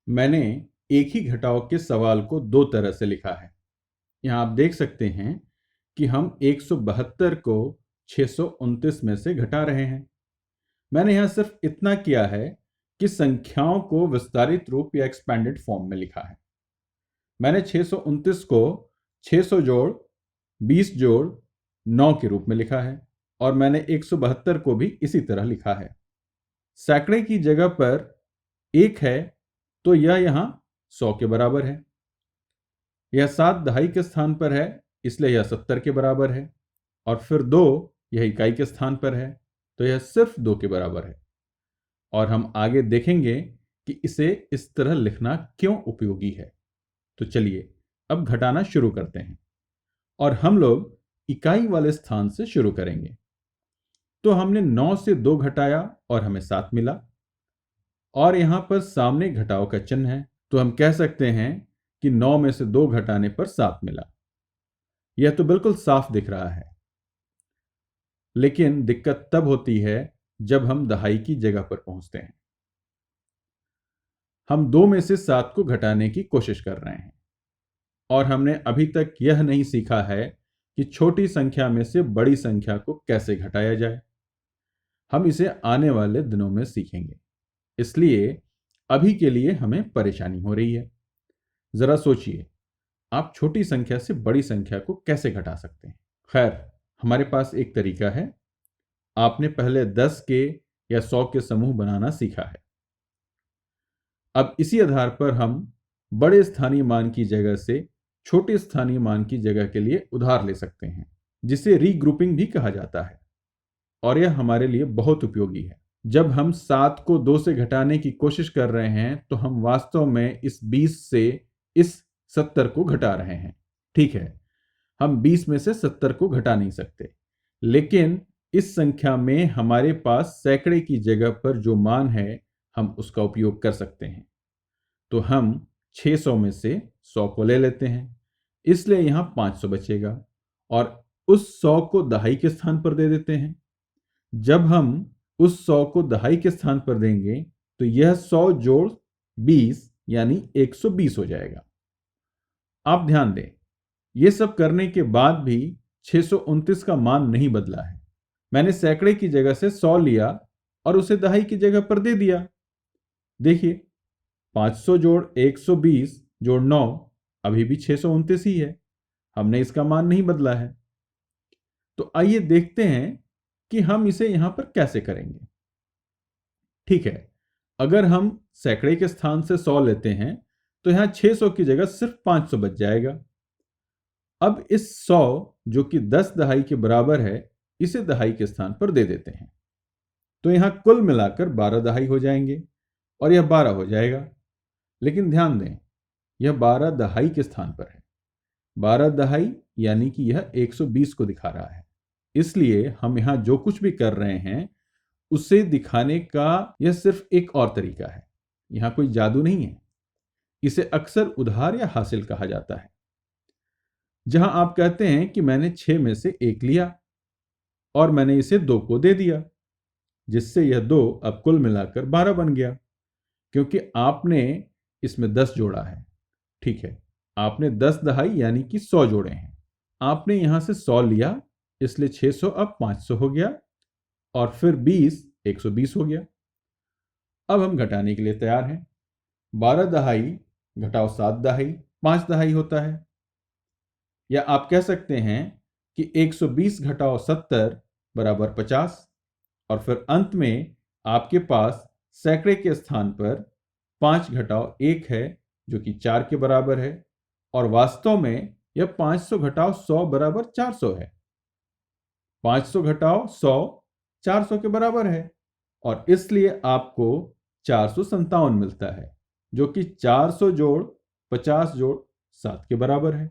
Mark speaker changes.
Speaker 1: मैंने एक ही घटाव के सवाल को दो तरह से लिखा है। यहाँ आप देख सकते हैं कि हम 172 को 629 में से घटा रहे हैं। मैंने यहाँ सिर्फ इतना किया है कि संख्याओं को विस्तारित रूप या एक्सपेंडेड फॉर्म में लिखा है। मैंने 629 को 600 जोड़ 20 जोड़ 9 के रूप में लिखा है और मैंने 172 को भी इसी तरह लिखा है। सैकड़े की जगह पर 1 है तो यह यहाँ 100 के बराबर है। यह 7 दहाई के स्थान पर है इसलिए यह 70 के बराबर है और फिर 2 यह इकाई के स्थान पर है तो यह सिर्फ 2 के बराबर है। और हम आगे देखेंगे कि इसे इस तरह लिखना क्यों उपयोगी है। तो चलिए अब घटाना शुरू करते हैं और हम लोग इकाई वाले स्थान से शुरू करेंगे। तो हमने 9 से 2 घटाया और हमें 7 मिला और यहां पर सामने घटाव का चिन्ह है तो हम कह सकते हैं कि 9 में से 2 घटाने पर 7 मिला। यह तो बिल्कुल साफ दिख रहा है, लेकिन दिक्कत तब होती है जब हम दहाई की जगह पर पहुंचते हैं। हम 2 में से 7 को घटाने की कोशिश कर रहे हैं और हमने अभी तक यह नहीं सीखा है कि छोटी संख्या में से बड़ी संख्या को कैसे घटाया जाए। हम इसे आने वाले दिनों में सीखेंगे, इसलिए अभी के लिए हमें परेशानी हो रही है। जरा सोचिए, आप छोटी संख्या से बड़ी संख्या को कैसे घटा सकते हैं? खैर, हमारे पास एक तरीका है। आपने पहले 10 के या 100 के समूह बनाना सीखा है। अब इसी आधार पर हम बड़े स्थानीय मान की जगह से छोटे स्थानीय मान की जगह के लिए उधार ले सकते हैं, जिसे रीग्रुपिंग भी कहा जाता है और यह हमारे लिए बहुत उपयोगी है। जब हम 7 को 2 से घटाने की कोशिश कर रहे हैं तो हम वास्तव में इस 20 से इस 70 को घटा रहे हैं। ठीक है, हम 20 में से 70 को घटा नहीं सकते, लेकिन इस संख्या में हमारे पास सैकड़े की जगह पर जो मान है हम उसका उपयोग कर सकते हैं। तो हम 600 में से 100 को ले लेते हैं, इसलिए यहां 500 बचेगा और उस 100 को दहाई के स्थान पर दे देते हैं। जब हम उस 100 को दहाई के स्थान पर देंगे तो यह 100 जोड़ 20 यानी 120 हो जाएगा। आप ध्यान दें, यह सब करने के बाद भी 629 का मान नहीं बदला है। मैंने सैकड़े की जगह से 100 लिया और उसे दहाई की जगह पर दे दिया। देखिए, 500 जोड़ 120 जोड़ 9 अभी भी 629 ही है। हमने इसका मान नहीं बदला है। तो आइए देखते हैं कि हम इसे यहां पर कैसे करेंगे। ठीक है, अगर हम सैकड़े के स्थान से 100 लेते हैं तो यहां 600 की जगह सिर्फ 500 बच जाएगा। अब इस 100 जो कि 10 दहाई के बराबर है, इसे दहाई के स्थान पर दे देते हैं तो यहां कुल मिलाकर 12 दहाई हो जाएंगे और यह 12 हो जाएगा। लेकिन ध्यान दें, यह 12 दहाई के स्थान पर है। 12 दहाई यानी कि यह 120 को दिखा रहा है। इसलिए हम यहां जो कुछ भी कर रहे हैं उसे दिखाने का यह सिर्फ एक और तरीका है। यहां कोई जादू नहीं है। इसे अक्सर उधार या हासिल कहा जाता है, जहां आप कहते हैं कि मैंने 6 में से 1 लिया और मैंने इसे 2 को दे दिया, जिससे यह 2 अब कुल मिलाकर 12 बन गया, क्योंकि आपने इसमें 10 जोड़ा है। ठीक है, आपने 10 दहाई यानी कि 100 जोड़े हैं। आपने यहां से 100 लिया, इसलिए 600 अब 500 हो गया और फिर 20 120 हो गया। अब हम घटाने के लिए तैयार हैं। 12 दहाई घटाओ 7 दहाई 5 दहाई होता है, या आप कह सकते हैं कि 120 घटाओ 70 बराबर 50 और फिर अंत में आपके पास सैकड़े के स्थान पर 5 घटाओ 1 है जो कि 4 के बराबर है और वास्तव में यह 500 घटाओ 100 बराबर 400 है। 500 घटाओ 100 400 के बराबर है और इसलिए आपको 457 मिलता है, जो कि 400 जोड़ 50 जोड़ 7 के बराबर है।